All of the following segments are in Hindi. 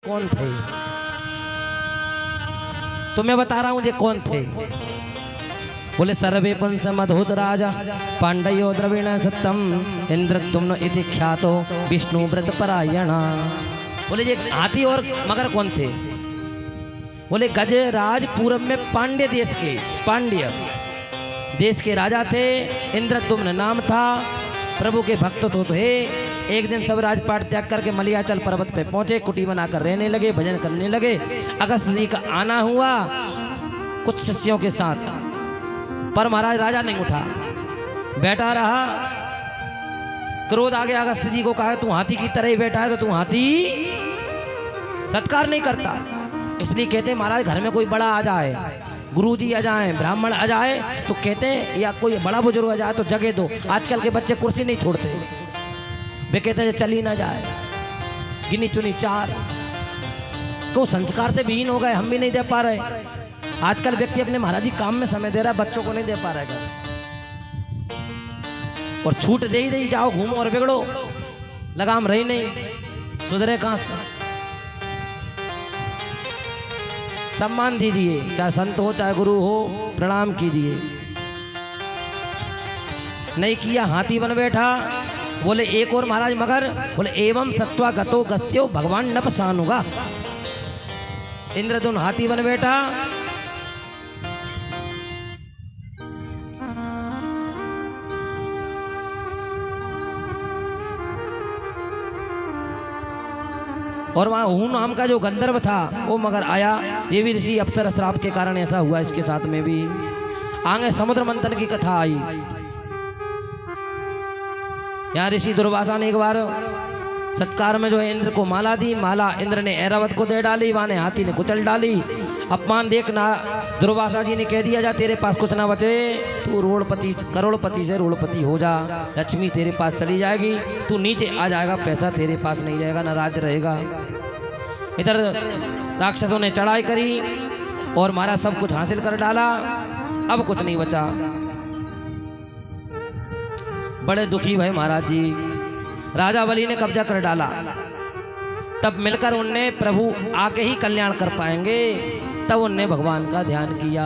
कौन थे? तो मैं बता रहा हूं ये कौन थे। बोले सर्वे पंच मधुत राजा पांडयो द्रविण सत्यम इंद्रद्युम्न इति ख्यातो विष्णु व्रत परायण। बोले ये हाथी और मगर कौन थे? बोले गजराज पूर्व में पांड्य देश के राजा थे। इंद्रद्युम्न नाम था। प्रभु के भक्त तो थे। एक दिन सब राजपाट त्याग करके मलयाचल पर्वत पे पहुंचे, कुटी बनाकर रहने लगे, भजन करने लगे। अगस्त जी का आना हुआ कुछ शिष्यों के साथ, पर महाराज राजा नहीं उठा, बैठा रहा। क्रोध आ गया, अगस्त जी को कहा तू हाथी की तरह ही बैठा है तो तू हाथी सत्कार नहीं करता। इसलिए कहते महाराज घर में कोई बड़ा आ जाए, गुरुजी आ जाए, ब्राह्मण आ जाए तो कहते या कोई बड़ा बुजुर्ग आ जाए तो जगह दो। आजकल के बच्चे कुर्सी नहीं छोड़ते, वे कहते हैं चली ना जाए, गिनी चुनी चार। तो संस्कार से विहीन हो गए, हम भी नहीं दे पा रहे। आजकल व्यक्ति अपने महाराज जी काम में समय दे रहा है, बच्चों को नहीं दे पा रहा है। और छूट दे ही जाओ, घूमो और बिगड़ो, लगाम रही नहीं, सुधरे कहां से। सम्मान दीजिए, चाहे संत हो चाहे गुरु हो, प्रणाम कीजिए। नहीं किया, हाथी बन बैठा। बोले एक और महाराज मगर, बोले एवं सत्वा गतो गस्त्यो भगवान न पसानुगा। इंद्रद्युम्न हाथी बन बैठा। और वहां हूं नाम का जो गंधर्व था वो मगर आया। ये भी ऋषि अप्सरा श्राप के कारण ऐसा हुआ, इसके साथ में भी आगे समुद्र मंथन की कथा आई। यहाँ ऋषि दुर्वासा ने एक बार सत्कार में जो है इंद्र को माला दी। माला इंद्र ने ऐरावत को दे डाली, वहां हाथी ने कुचल डाली। अपमान देख ना दुर्वासा जी ने कह दिया जा तेरे पास कुछ ना बचे, तू करोड़पति से रोड़पति हो जा, लक्ष्मी तेरे पास चली जाएगी, तू नीचे आ जाएगा, पैसा तेरे पास नहीं रहेगा, ना राज रहेगा। इधर राक्षसों ने चढ़ाई करी और मारा, सब कुछ हासिल कर डाला, अब कुछ नहीं बचा। बड़े दुखी भय महाराज जी। राजा बलि ने कब्जा कर डाला। तब मिलकर उनने प्रभु आके ही कल्याण कर पाएंगे, तब उनने भगवान का ध्यान किया।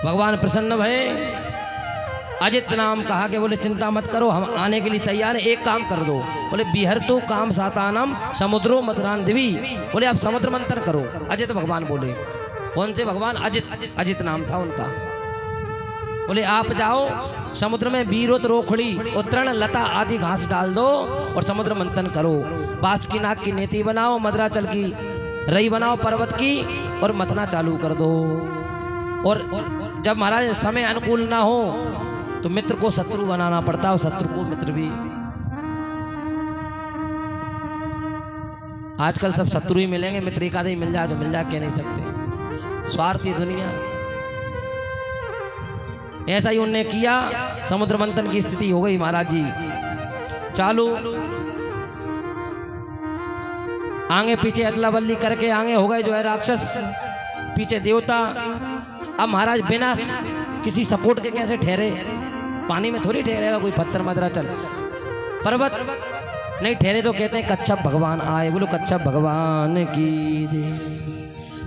भगवान प्रसन्न भय। अजित नाम कहा कि बोले चिंता मत करो, हम आने के लिए तैयार है, एक काम कर दो। बोले बिहर तो काम सातानम समुद्रो मतरांधवी। बोले आप समुद्र मंथन करो। अजित भगवान बोले। कौन से भगवान? अजित नाम था उनका। बोले आप जाओ समुद्र में बीरोत रोखड़ी उत्तरण लता आदि घास डाल दो और समुद्र मंथन करो। बांस की नाक की नेति बनाओ, मदराचल की रई बनाओ पर्वत की, और मथना चालू कर दो। और जब महाराज समय अनुकूल ना हो तो मित्र को शत्रु बनाना पड़ता है, और शत्रु को मित्र भी। आजकल सब शत्रु ही मिलेंगे, मित्र एक आधे ही मिल जाए तो मिल जाए, कह नहीं सकते। स्वार्थी दुनिया। ऐसा ही उनने किया। समुद्र मंथन की स्थिति हो गई महाराज जी चालू। आगे पीछे अदला बदली करके आगे हो गए जो है राक्षस, पीछे देवता। अब महाराज बिना किसी सपोर्ट के कैसे ठहरे? पानी में थोड़ी ठहरेगा कोई, पत्थर मदराचल पर्वत नहीं ठहरे तो कहते हैं कच्छप भगवान आए। बोलो कच्छप भगवान की जय।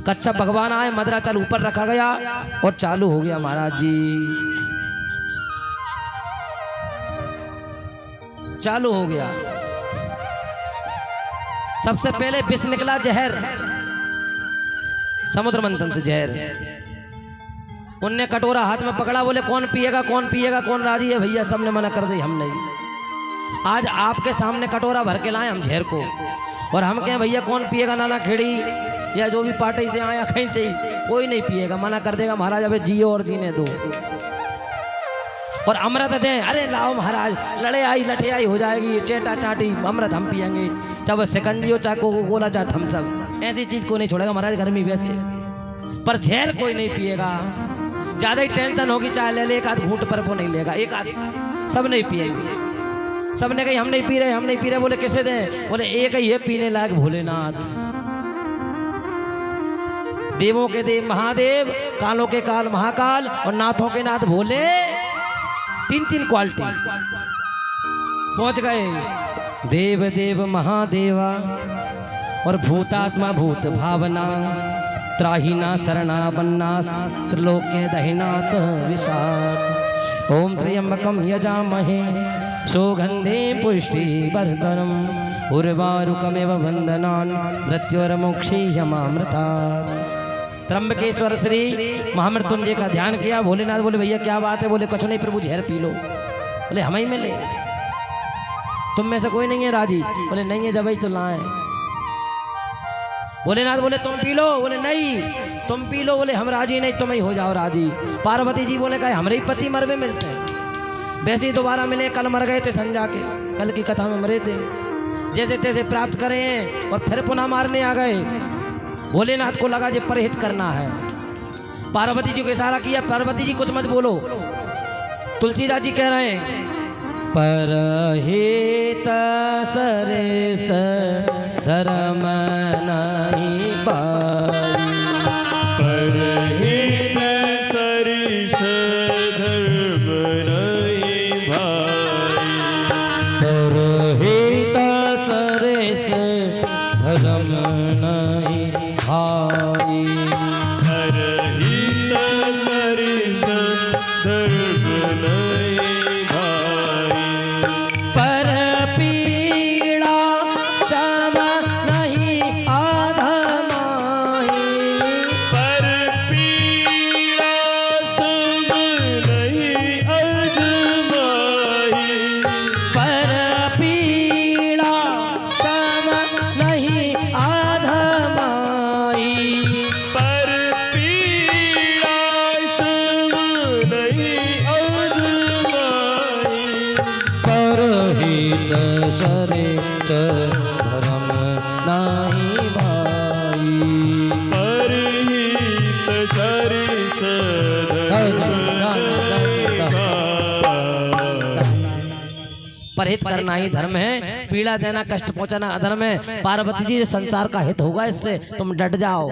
कच्छप भगवान आए, मदराचल ऊपर रखा गया और चालू हो गया महाराज जी, चालू हो गया। सबसे पहले विष निकला, जहर, समुद्र मंथन से जहर। उनने कटोरा हाथ में पकड़ा। बोले कौन पिएगा, कौन पिएगा, कौन राजी है? भैया सबने मना कर दी, हम नहीं। आज आपके सामने कटोरा भर के लाए हम जहर को, और हम कहें भैया कौन पिएगा? नाना खेड़ी या जो भी पार्टी से आया कहीं से, कोई नहीं पिएगा, मना कर देगा। महाराज अबे जियो और जीने दो, और अमृत दें। अरे लाओ महाराज, लड़े आई लठे आई हो जाएगी, चेटा चाटी, अमृत हम पियेंगे, चाहे वो सिकंजी हो, चाहे कोको कोला, चाहे थम्सअप, ऐसी चीज को नहीं छोड़ेगा महाराज, गर्मी वैसे। पर जहर कोई नहीं पिएगा। ज्यादा ही टेंशन होगी चाहे ले ले, एक आध घूंट पर वो नहीं लेगा, एक आध, सब नहीं पिएंगे। सबने कही हम नहीं पी रहे, हम नहीं पी रहे। बोले कैसे दें? बोले एक ही है पीने लायक, भोलेनाथ। देवों के देव महादेव, कालों के काल महाकाल, और नाथों के नाथ भोले। तीन क्वालिटी पहुंच गए। देव देव महादेवा और भूतात्मा भूत भावना त्राहीना शरणा बन्ना त्रिलोक्य दहिनाथ विषाद ओम त्र्यंबकम यजामहे सौगंधे पुष्टि वर्धनम उर्वारुकमेव वंदनान मृत्युर्मोक्षीयमामृतात्। त्र्यंबकेश्वर श्री महामृत्युंजय का ध्यान किया। भोलेनाथ बोले भैया क्या बात है? बोले कुछ नहीं प्रभु, जहर पी लो। बोले हम ही मिले, तुम में से कोई नहीं है राजी? बोले नहीं है, जब ही तो लाए। भोलेनाथ बोले तुम पी लो? बोले नहीं तुम पी लो। बोले हम राजी नहीं, तुम ही हो जाओ राजी। पार्वती जी बोले कहे हमारे ही पति मरवे मिलते हैं, वैसे ही दोबारा मिले, कल मर गए थे संजा के, कल की कथा में मरे थे, जैसे तैसे प्राप्त करें और फिर पुनः मारने आ गए। भोलेनाथ को लगा जे परहित करना है, पार्वती जी को इशारा किया, पार्वती जी कुछ मत बोलो। तुलसीदास जी कह रहे हैं परहित सरेस धर्म नहीं पाई, परहित सरिस धर्म नहीं भाई, परहित सरेस धर्म नहीं भाई, परहित सरिस धर्म नहीं भाई, पर पीड़ा क्षम नहीं आधमाई, पर पीड़ा सब नहीं अधमाई, पर पीड़ा क्षम नहीं आधमाई, पर पीड़ा सब नहीं अधमाई, परहित सरेस धर्म नहीं भाई। परहित सरिस धर्म नहीं भाई। परहित करना ही धर्म है, पीड़ा देना कष्ट पहुंचाना अधर्म है। पार्वती जी संसार का हित होगा इससे, तुम डट जाओ।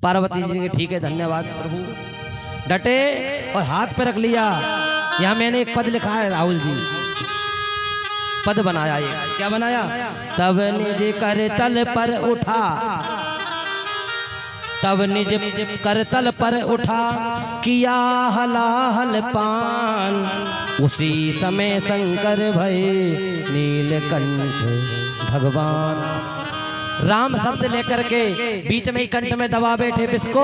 पार्वती जी ने ठीक है धन्यवाद प्रभु, डटे और हाथ पे रख लिया। यहाँ मैंने एक पद लिखा है राहुल जी, पद बनाया एक, क्या बनाया? तब निज करतल पर उठा, तब निज करतल पर उठा, किया हलाहल पान, उसी समय शंकर भय नीलकंठ भगवान। राम शब्द लेकर के बीच में ही कंठ में दबा बैठे बिस्को,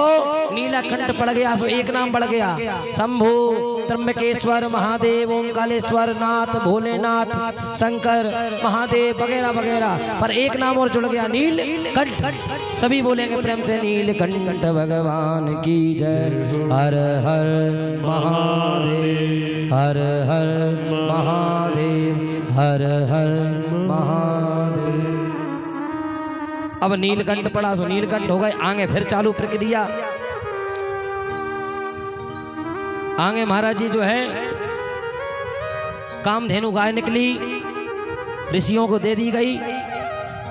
नीलकंठ पड़ गया तो एक नाम बढ़ गया, शंभु त्र्यंबकेश्वर महादेव ओमकालेश्वर नाथ भोलेनाथ शंकर महादेव वगैरह वगैरह, पर एक नाम और जुड़ गया नीलकंठ। सभी बोलेंगे प्रेम से नीलकंठ भगवान की जय। हर हर महादेव, हर हर महादेव, हर हर महादेव। अब नीलकंठ पड़ा सो नीलकंठ हो गए। आगे फिर चालू प्रक्रिया। आगे महाराज जी जो है कामधेनु गाय निकली, ऋषियों को दे दी गई।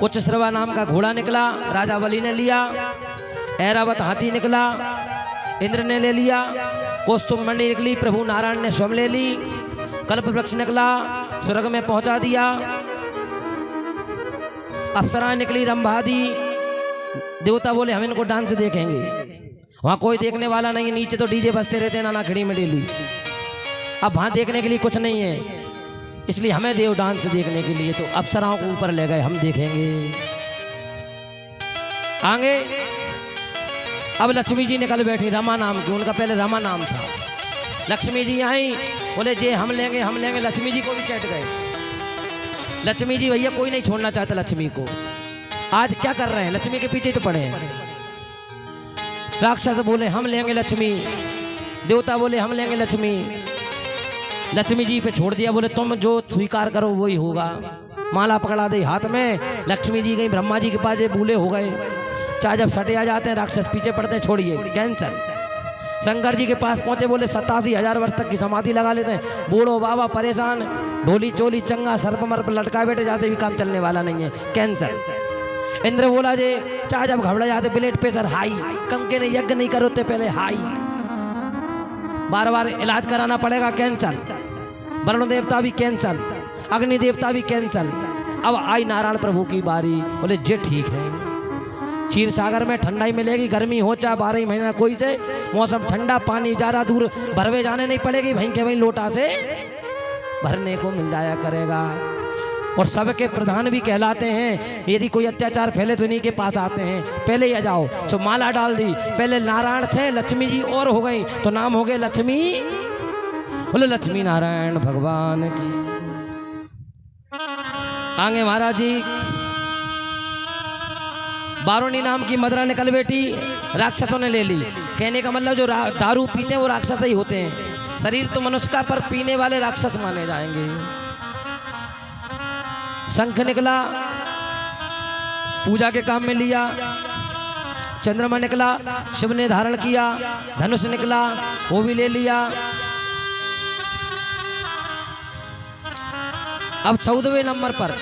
उच्च श्रवा नाम का घोड़ा निकला, राजा बलि ने लिया। ऐरावत हाथी निकला, इंद्र ने ले लिया। कौस्तुभ मंडी निकली, प्रभु नारायण ने स्वयं ले ली। कल्प वृक्ष निकला, स्वर्ग में पहुंचा दिया। अप्सराएं निकली, रंभादी। देवता बोले हम इनको डांस देखेंगे, वहां कोई देखने वाला नहीं है, नीचे तो डीजे बजते रहते हैं नाना खड़ी में डेली। अब वहां देखने के लिए कुछ नहीं है, इसलिए हमें देव डांस देखने के लिए, तो अप्सराओं को ऊपर ले गए, हम देखेंगे। आगे अब लक्ष्मी जी निकल बैठी, रमा नाम की, उनका पहले रमा नाम था। लक्ष्मी जी आई, बोले जे हम लेंगे हम लेंगे। लक्ष्मी जी को भी चट गए। लक्ष्मी जी भैया कोई नहीं छोड़ना चाहता लक्ष्मी को। आज क्या कर रहे हैं, लक्ष्मी के पीछे तो पड़े हैं। राक्षस बोले हम लेंगे लक्ष्मी, देवता बोले हम लेंगे लक्ष्मी। लक्ष्मी जी पे छोड़ दिया, बोले तुम जो स्वीकार करो वही होगा। माला पकड़ा दे हाथ में। लक्ष्मी जी गई ब्रह्मा जी के पास, ये बूले हो गए। चाहे जब सटे आ जाते हैं राक्षस पीछे पड़ते हैं, छोड़िए कैंसर। शंकर जी के पास पहुंचे, बोले 87,000 वर्ष तक की समाधि लगा लेते हैं। बूढ़ो बाबा परेशान, ढोली चोली चंगा सर्प मर्प लटका बैठे, जाते भी काम चलने वाला नहीं है, कैंसर। इंद्र बोला जे चाहे जब घबरा जाते, ब्लड प्रेशर हाई, कंके ने यज्ञ नहीं करोते पहले हाई, बार बार इलाज कराना पड़ेगा, कैंसर। वरुण देवता भी कैंसर, अग्नि देवता भी कैंसर। अब आई नारायण प्रभु की बारी। बोले जे ठीक है, क्षीर सागर में ठंडाई मिलेगी, गर्मी हो चाहे 12 महीना कोई से, मौसम ठंडा, पानी ज़्यादा दूर भरवे जाने नहीं पड़ेगी, वहीं के वहीं लोटा से भरने को मिल जाया करेगा। और सबके प्रधान भी कहलाते हैं। यदि कोई अत्याचार फैले तो इन्हीं के पास आते हैं, पहले ही आ जाओ। सो माला डाल दी, पहले नारायण थे, लक्ष्मी जी और हो गई तो नाम हो गए लक्ष्मी। बोले लक्ष्मी नारायण भगवान की। आगे महाराज जी बारूणी नाम की मदरा निकल बेटी, राक्षसों ने ले ली। कहने का मतलब जो दारू पीते हैं वो राक्षस ही होते हैं। शरीर तो मनुष्य का, पर पीने वाले राक्षस माने जाएंगे। शंख निकला, पूजा के काम में लिया। चंद्रमा निकला, शिव ने धारण किया। धनुष निकला, वो भी ले लिया। अब 14वें नंबर पर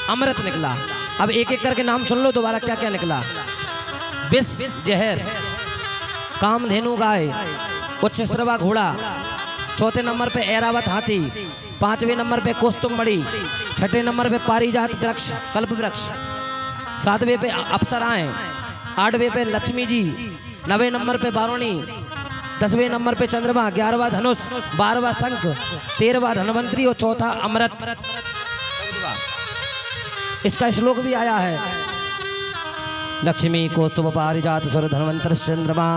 अमृत निकला। अब एक एक करके नाम सुन लो दोबारा क्या क्या निकला। विष जहर, कामधेनु गाय, उच्च श्रवा घोड़ा। चौथे नंबर पे ऐरावत हाथी। 5वें नंबर पे कौस्तुभमणि। 6ठे नंबर पे पारिजात वृक्ष, कल्प वृक्ष। 7वें पे अप्सराएं। 8वें पे लक्ष्मी जी। 9वें नंबर पे बारूणी। 10वें नंबर पे चंद्रमा। 11वां धनुष। 12वां शंख। 13वां धनवंतरी और चौथा अमृत। इसका श्लोक भी आया है। लक्ष्मी कौस्तुभ पारिजात सुर धनवंतर चंद्रमा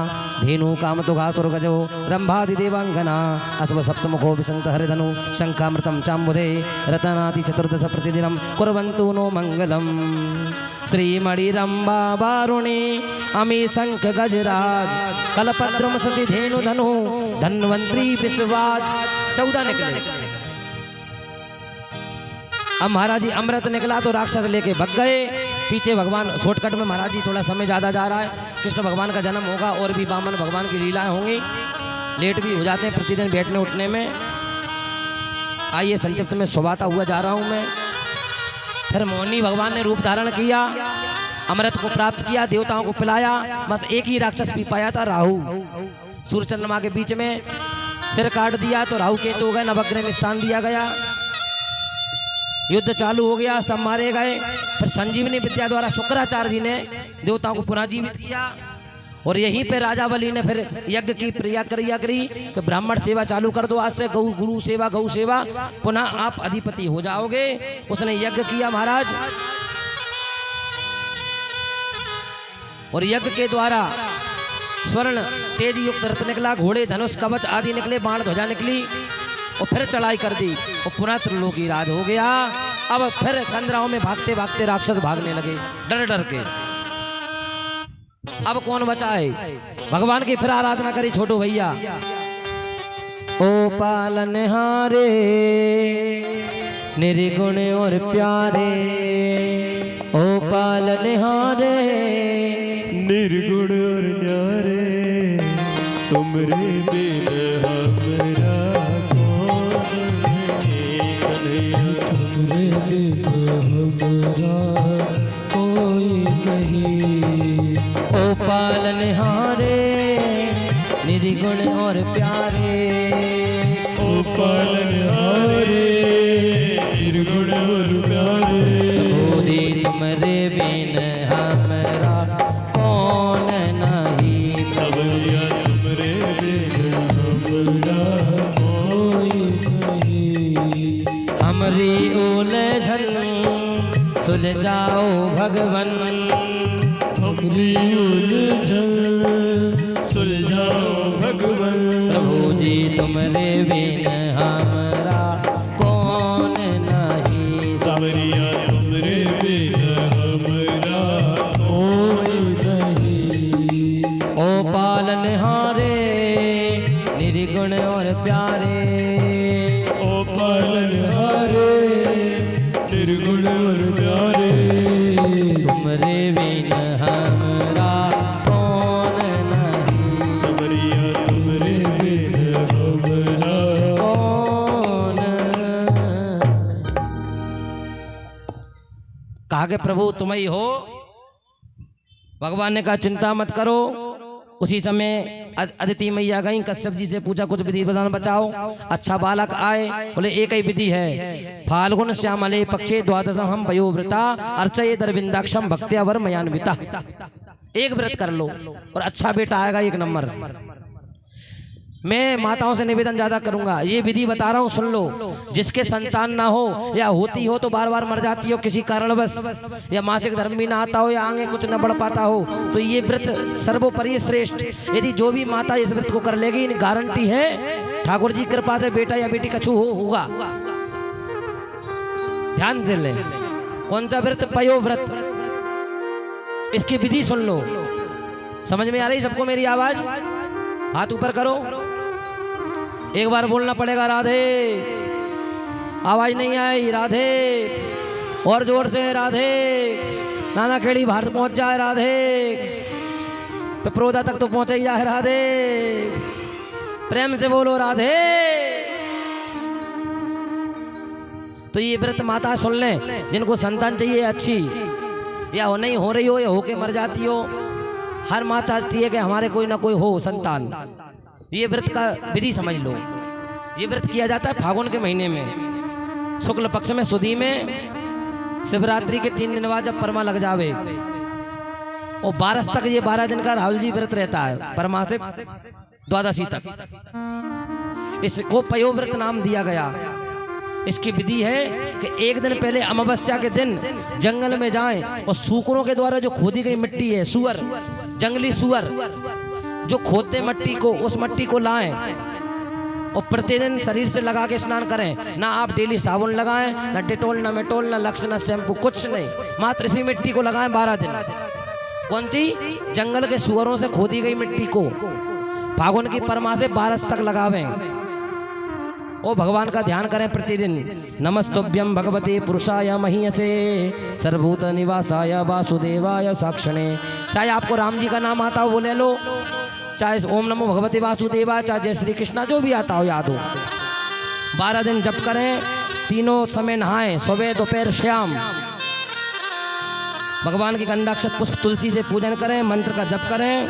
धेनु कामतुघासुर गजो रंभादि देवांगना अश्व सप्तमुखो विसंत हरिधनु शंखामृतम चाम्बुधे रतनाति चतुर्दश प्रतिदिनं कुर्वन्तु नो मंगलम। श्रीमणिरंबा बारुणी अमी शंख गजराज कलपद्रुम शशि धेनु धनु धन्वंतरी विश्वाज। 14 निकले। अब महाराज जी अमृत निकला तो राक्षस लेके भग गए। पीछे भगवान शॉर्टकट में, महाराज जी थोड़ा समय ज़्यादा जा रहा है। कृष्ण भगवान का जन्म होगा और भी वामन भगवान की लीलाएं होंगी। लेट भी हो जाते हैं प्रतिदिन बैठने उठने में। आइए संक्षिप्त में सुभाता हुआ जा रहा हूँ मैं। फिर मोहिनी भगवान ने रूप धारण किया, अमृत को प्राप्त किया, देवताओं को पिलाया। बस एक ही राक्षस पी पाया था, राहु। सूर्य चंद्रमा के बीच में सिर काट दिया तो राहु केतु हो गए, नवग्रह में स्थान दिया गया। युद्ध चालू हो गया, सब मारे गए। फिर संजीवनी विद्या द्वारा शुक्राचार्य जी ने देवताओं को पुनः जीवित किया। और यहीं पे राजा बलि ने फिर यज्ञ की क्रिया करी कि ब्राह्मण सेवा चालू कर दो, आज से गौ गुरु सेवा गौ सेवा, पुनः आप अधिपति हो जाओगे। उसने यज्ञ किया महाराज, और यज्ञ के द्वारा स्वर्ण तेज युक्त रथ निकला, घोड़े धनुष कवच आदि निकले, बाण ध्वजा निकली। और फिर चढ़ाई कर दी और पुनः त्रिलोकी राज हो गया। अब फिर कंदराओं में भागते भागते राक्षस भागने लगे डर डर के। अब कौन बचाए? भगवान की फिर आराधना करी छोटू भैया। ओ पालनहारे निर्गुण और प्यारे, ओ पालनहारे निर्गुण और न्यारे, तुमरे बिन हमरा तुमरे बिन हमरा कोई नहीं। ओ पालनहारे निर्गुण और प्यारे, ओ पालनहारे निर्गुण और प्यारे, मोदी तुमरे बिन हमरा कौन नहीं। सबरिया तुमरे बिन हमरा कोई नहीं। हमरी उलझन सुलझाओ भगवन, हमरी उलझन सुलझाओ भगवन। प्रभु जी तुमरे बिन हमरा कौन नहीं। सबरिया तुमरे बिन हमरा कोई नहीं। ओ पालनहारे निर्गुण और प्यारे, ओ पालनहारे निर्गुण और प्यारे, तुमरे बिन हमरा कौन नहीं। सबरिया तुमरे बिन हमरा कौन। कहा कि प्रभु तुम ही हो। भगवान ने कहा चिंता मत करो, उसी समय अदिति मैया गई, कश्यप जी से पूछा कुछ विधि विधान बचाओ। अच्छा बालक आए, बोले एक ही विधि है, फाल्गुन श्यामले पक्षे द्वादशम हम वयोवृता अर्चये दरविंदाक्षम भक्त्या वर मयान्विता। एक व्रत कर लो और अच्छा बेटा आएगा, एक नंबर। मैं माताओं से निवेदन ज्यादा करूंगा, ये विधि बता रहा हूँ सुन लो। जिसके संतान ना हो या होती हो तो बार बार मर जाती हो किसी कारणवश, या मासिक धर्म भी ना आता हो या आगे कुछ न बढ़ पाता हो, तो ये व्रत सर्वोपरि श्रेष्ठ। यदि जो भी माता इस व्रत को कर लेगी, गारंटी है ठाकुर जी कृपा से बेटा या बेटी कछु होगा। ध्यान दे ले। कौन सा व्रत? पयो व्रत। इसकी विधि सुन लो। समझ में आ रही सबको मेरी आवाज? हाथ ऊपर करो, एक बार बोलना पड़ेगा राधे। आवाज नहीं आई, राधे और जोर से राधे। नाना खेड़ी भारत पहुंच जाए राधे, पिपरोदा तक तो पहुंच ही जाए राधे। प्रेम से बोलो राधे। तो ये व्रत माता सुन लें, जिनको संतान चाहिए अच्छी, या हो नहीं हो रही हो या होके मर जाती हो, हर माँ चाहती है कि हमारे कोई ना कोई हो संतान। ये व्रत का विधि समझ लो। ये व्रत किया जाता है फागुन के महीने में, शुक्ल पक्ष में, सुदी में, शिवरात्रि के 3 दिन बाद जब परमा लग जावे, और 12 तक, ये 12 दिन का राहुल जी व्रत रहता है, परमा से द्वादशी तक। इसको पयो व्रत नाम दिया गया। इसकी विधि है कि एक दिन पहले अमावस्या के दिन जंगल में जाएं और सूकरों के द्वारा जो खोदी गई मिट्टी है, सुअर, जंगली सुअर जो खोदते मट्टी को, उस मट्टी को लाएं और प्रतिदिन शरीर से लगा के स्नान करें। ना आप डेली साबुन लगाएं, ना डेटोल, ना मेटोल, ना लक्स, ना शैम्पू, कुछ नहीं, मात्र इसी मिट्टी को लगाएं 12 दिन। कौन सी? जंगल के सुअरों से खोदी गई मिट्टी को फागुन की परमा से 12 तक लगावें। ओ भगवान का ध्यान करें प्रतिदिन। नमस्तुभ्यं भगवते पुरुषाय महीयसे सर्वभूत निवासाय वासुदेवाय साक्षणे। चाहे आपको राम जी का नाम आता हो वो ले लो, चाहे ओम नमो भगवते वासुदेवाय, चाहे जय श्री कृष्णा, जो भी आता हो याद हो। 12 दिन जप करें, तीनों समय नहाएं, सुबह दोपहर शाम। भगवान की गंधाक्षत पुष्प तुलसी से पूजन करें, मंत्र का जप करें।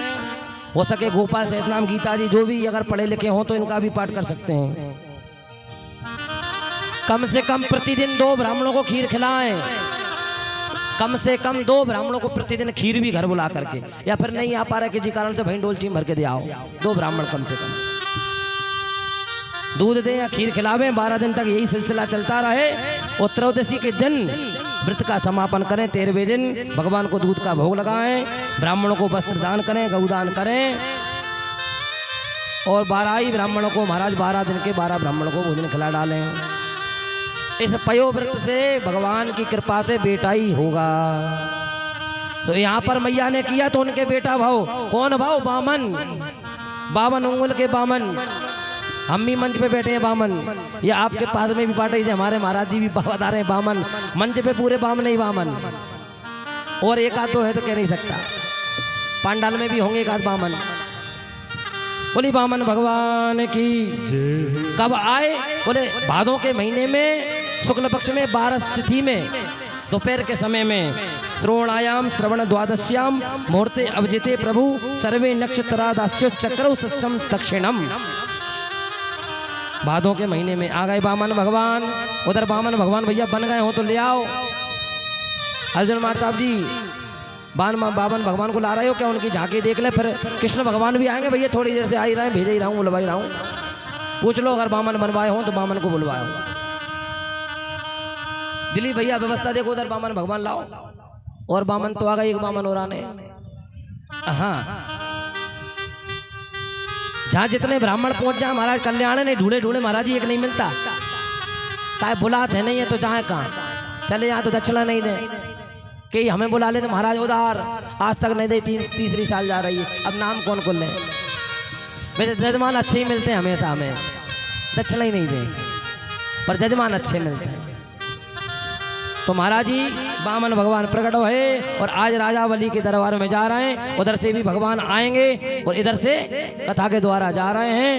हो सके गोपाल सहितनाम, गीता जी, जो भी अगर पढ़े लिखे हों तो इनका भी पाठ कर सकते हैं। कम से कम प्रतिदिन 2 ब्राह्मणों को खीर खिलाएं। कम से कम 2 ब्राह्मणों को प्रतिदिन खीर भी घर बुला करके, या फिर नहीं आ पा रहा किसी कारण से, भाई डोलची भर के दे आओ। 2 ब्राह्मण कम से कम दूध दें या खीर खिलावें। 12 दिन तक यही सिलसिला चलता रहे। और त्रयोदशी के दिन व्रत का समापन करें। 13वें दिन भगवान को दूध का भोग लगाएं, ब्राह्मणों को वस्त्र दान करें, गौदान करें। और 12 ही ब्राह्मणों को, महाराज 12 दिन के 12 ब्राह्मणों को भोजन खिला डालें। इस पयो व्रत से भगवान की कृपा से बेटा ही होगा। तो यहाँ पर मैया ने किया तो उनके बेटा भाव। कौन भाव? बामन। 52 उंगल के बामन। हम भी मंच पे बैठे हैं बामन, या आपके पास में भी पाटे से हमारे महाराज जी भी बता रहे हैं बामन। मंच पे पूरे बामन ही बामन, और एक आध 2 है तो कह नहीं सकता, पांडाल में भी होंगे एक आध बामन। बोली बामन भगवान की। कब आए? बोले भादों के महीने में, शुक्ल पक्ष में, 12 तिथि में, दोपहर के समय में, श्रवणायाम श्रवण द्वादश्याम मुहूर्ते अवजिते प्रभु सर्वे नक्षत्रादास्य चक्रौ तत्सम दक्षिणम। भादों के महीने में आ गए बामन भगवान। उधर बामन भगवान भैया बन गए हो तो ले आओ। अर्जुन मार साहब जी, बामन भगवान को ला रहे हो क्या? उनकी झांकी देख ले, फिर कृष्ण भगवान भी आएंगे भैया, थोड़ी देर से आ ही रहे हैं, भेज ही रहा हूँ, बुलवा ही रहा हूँ। पूछ लो अगर बामन बनवाए हो तो बामन को बुलवाओ। दिलीप भैया व्यवस्था देखो, उधर बामन भगवान लाओ। और बामन तो आ गए, एक बामन और आने। हाँ, जहाँ जितने ब्राह्मण पहुंच जाए महाराज कल्याण नहीं, ढूंढे ढूंढे महाराज जी एक नहीं मिलता। काय बुलाते है नहीं है तो चाहे कहाँ चले, यहाँ तो दक्षिणा नहीं दे कि हमें बुला ले तो महाराज उधार आज तक नहीं दे, 3 साल जा रही है। अब नाम कौन कौन ले? वैसे जजमान अच्छे ही मिलते हैं हमेशा, हमें दक्षिणा ही नहीं दे, पर जजमान अच्छे मिलते हैं। तो महाराज जी बामन भगवान प्रकट है और आज राजावली के दरबार में जा रहे हैं। उधर से भी भगवान आएंगे और इधर से कथा के द्वारा जा रहे हैं।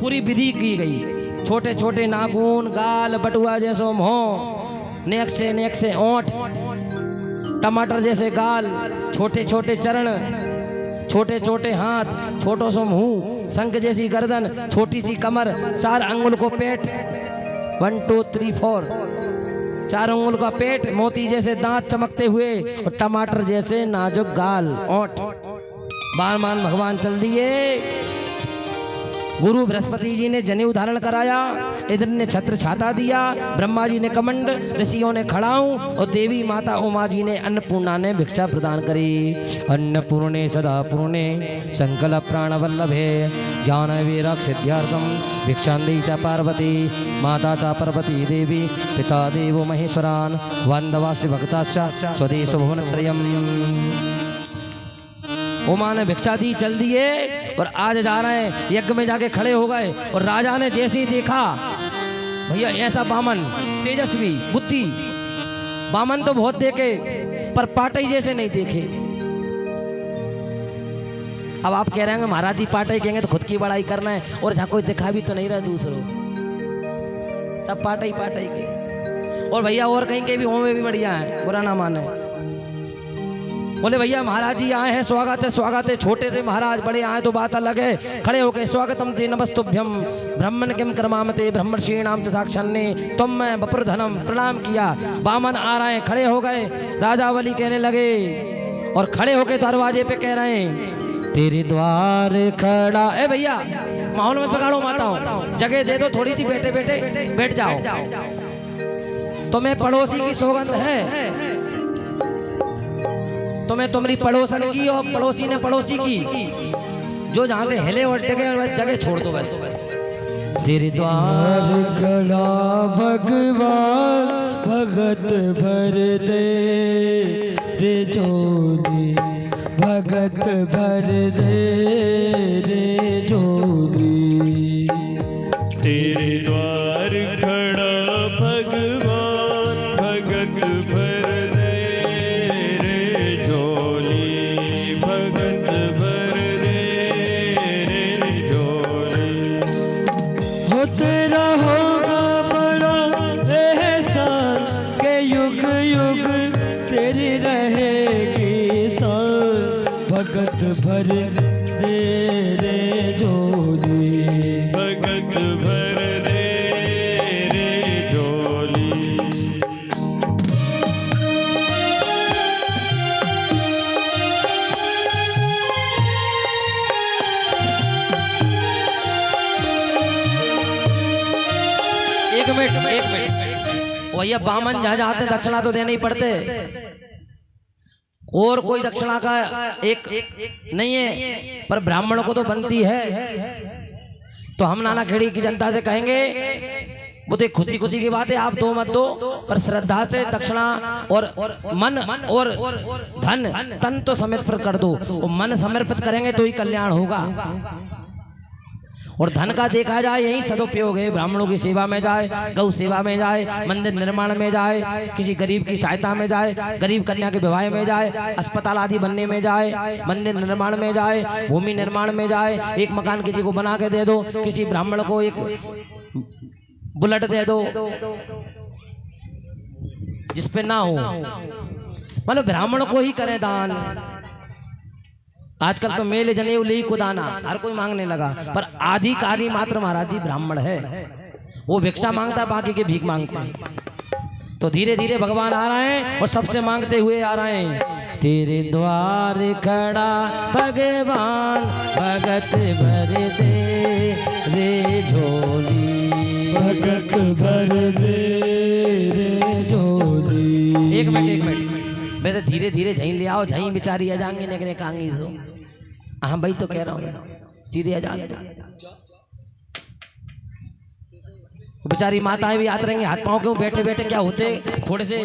पूरी विधि की गई। छोटे छोटे नाखून, गाल, बटुआ जैसो मुंह, नेक से ओंठ, टमाटर जैसे गाल, छोटे छोटे चरण, छोटे छोटे हाथ, छोटो सो मुंह, शंख जैसी गर्दन, छोटी सी कमर, 4 अंगुल को पेट, 1 2 3 4, 4 अंगुल का पेट, मोती जैसे दांत चमकते हुए और टमाटर जैसे नाजुक गाल, ओंठ। बारमान भगवान चल दिए। गुरु बृहस्पति जी ने जनेऊ धारण कराया, इंद्र ने छत्र छाता दिया, ब्रह्मा जी ने कमंड, ऋषियों ने खड़ाऊं और देवी माता उमा जी ने अन्नपूर्णा ने भिक्षा प्रदान करी। अन्नपूर्णे सदा पूर्णे संकल्प प्राण वल्लभे ज्ञान विराग सिद्ध्यार्थम भिक्षांदी च पार्वती माता च पार्वती देवी पिता देवो महेश्वरान वंदवास्य भक्ताश्च स्वदेश भुवनत्रयम्। उमा ने भिक्षा दी, चल दिए और आज जा रहे हैं। यज्ञ में जाके खड़े हो गए और राजा ने जैसे ही देखा, भैया ऐसा बामन तेजस्वी बुद्धि, बामन तो बहुत देखे पर पाटई जैसे नहीं देखे। अब आप कह रहे हैं महाराज जी पाटई कहेंगे तो खुद की बड़ाई करना है, और जहाँ कोई दिखा भी तो नहीं रहा दूसरों, सब पाटई पाटई के। और भैया और कहीं के भी हों में भी बढ़िया है, बुरा ना माने। बोले भैया महाराज जी आए हैं, स्वागत है स्वागत है। छोटे से महाराज, बड़े आए तो बात अलग है। खड़े होके स्वागतम ते नमस्तुभ्यम ब्रह्मण किम कर्मामते ब्रह्मर्षीणाम च साक्षान्ने तुम मैं बपुरधनम, प्रणाम किया। बामन आ रहे हैं, खड़े हो गए। राजावली कहने लगे और खड़े होके दरवाजे पे कह रहे हैं तेरे द्वार खड़ा। ए भैया माहौल मत बिगाड़ो, माताओं जगह दे दो थोड़ी सी, बैठे बैठे बैठ जाओ। तुम्हें पड़ोसी की सौगंध है, तुम्हें तुम्हारी पड़ोसन की और पड़ोसी ने पड़ोसी की, जो जहां से हिले और डगे जगह छोड़ दो बस। तेरे द्वार खड़ा भगवान भगत भर दे रे जोली, भगत भर दे रे जोली। तेरे द्वार खड़ा भगवान भगत भर दे रे झोली, भगत भर दे रे झोली। हो तेरा होगा बड़ा एहसान के युग युग तेरी रहेगी शान, भगत भर दे रे जोली, भगत भर दे रे झोली। एक मिनट भैया, बामन जहाँ जाते दक्षिणा तो देने ही पड़ते, और कोई दक्षिणा का एक नहीं है, पर ब्राह्मण को तो बनती है। तो हम नाना खेड़ी की जनता से कहेंगे, वो तो खुशी खुशी की बात है, आप दो मत दो, पर श्रद्धा से दक्षिणा और मन और धन तन तो समेत पर कर दो। वो मन समर्पित करेंगे तो ही कल्याण होगा। और धन का देखा जाए यही सदुपयोग है, ब्राह्मणों की सेवा में जाए, गौ सेवा में जाए, मंदिर निर्माण में जाए, किसी गरीब की सहायता में जाए, गरीब कन्या के विवाह में जाए, अस्पताल आदि बनने में जाए, मंदिर निर्माण में जाए, भूमि निर्माण में जाए, एक मकान किसी को बना के दे दो, किसी ब्राह्मण को एक बुलेट दे दो जिसपे ना हो, मतलब ब्राह्मण को ही करें दान। आजकल तो मेले जनेऊ ले को दाना हर कोई मांगने लगा, पर आधिकारी मात्र महाराज जी ब्राह्मण है, वो भिक्षा मांगता, बाकी के भीख मांगते हैं। तो धीरे धीरे भगवान आ रहे हैं और सबसे मांगते हुए आ रहे हैं। तेरे द्वार खड़ा भगवान भगत भर दे रे झोली, भगत भर दे रे झोली। एक मिनट वैसे धीरे धीरे झहीं ले आओ, झहीं बेचारी आ जाएंगे निकले कांगी सो। हाँ भाई तो कह रहा हूँ सीधे आ जान दो, बेचारी माताएं भी आते रहेंगे, हाथ पाँव क्यों बैठे बैठे क्या होते थोड़े से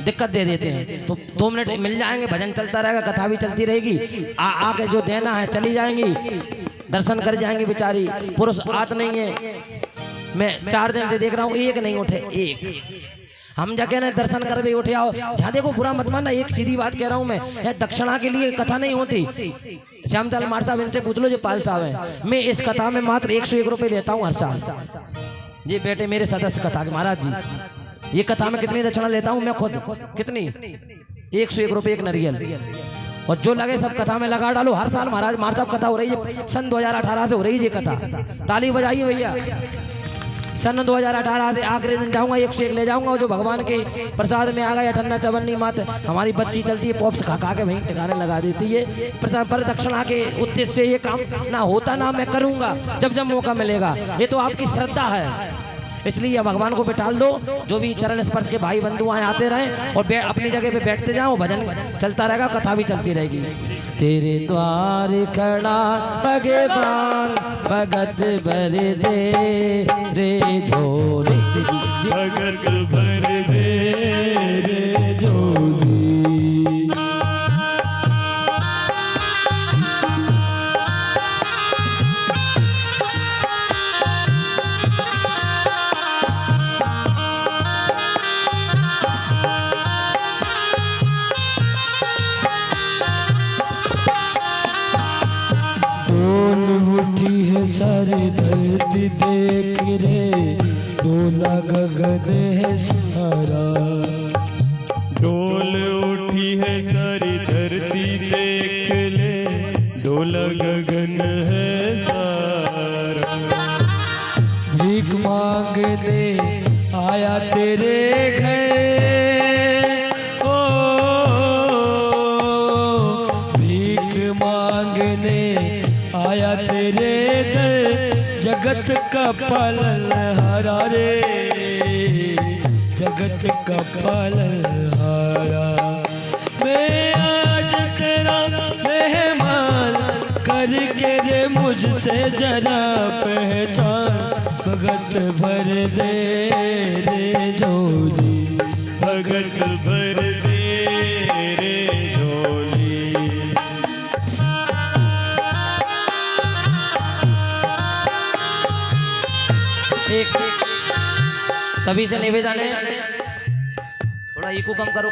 दिक्कत दे देते हैं। तो 2 मिनट मिल जाएंगे, भजन चलता रहेगा, कथा भी चलती रहेगी, आके जो देना है चली जाएंगी, दर्शन कर जाएंगी। बेचारी पुरुष आते नहीं है, मैं 4 दिन से देख रहा हूँ, एक नहीं उठे, एक हम जाके ना दर्शन कर भी उठे आओ। जहाँ देखो बुरा मत मानना, एक सीधी बात कह रहा हूँ मैं, यह दक्षिणा के लिए कथा नहीं होती। श्यामचाल मार साहब इनसे पूछ लो जो पाल साहब है, मैं इस कथा में मात्र 101 रुपये लेता हूँ हर साल। जी बेटे मेरे सदस्य कथा के महाराज जी, ये कथा में कितनी दक्षिणा लेता हूँ मैं खुद, कितनी 101 रुपये एक नारियल। और जो लगे सब कथा में लगा डालो। हर साल महाराज मार साहब कथा हो रही है, सन 2018 से हो रही है ये कथा। ताली बजाइए भैया। सन 2018 से आखिरी दिन जाऊंगा, 101 ले जाऊंगा। और जो भगवान के प्रसाद में आ गया ठन्ना चवन्नी मात हमारी बच्ची चलती है, पॉप्स खा खा के वहीं ठिकाने लगा देती है। प्रसाद पर दक्षिणा के उद्देश्य से ये काम ना होता, ना मैं करूंगा, जब जब मौका मिलेगा। ये तो आपकी श्रद्धा है, इसलिए भगवान को बिठाल दो। जो भी चरण स्पर्श के भाई बंधु आए आते रहें और अपनी जगह पे बैठते जाओ। भजन चलता रहेगा, कथा भी चलती रहेगी। तेरे द्वार खड़ा भगवान भगत भर दे रे झोली, भगत भर दे रे झोली। उठी है सारी धरती देख रे, डोला गगन है सारा। डोल उठी है सारी धरती देख ले, डोला गगन है सारा। भीख मांगने आया तेरे घर, ओ भीख मांगने आया तेरे दर। जगत का पालनहारा रे, जगत का पालनहारा। मैं आज तेरा मेहमान करके रे मुझसे जरा पहचान। भगत भर दे रे झोली, भगत भर दे रे झोली। एक सभी से निवेदन है, थोड़ा इको कम करो।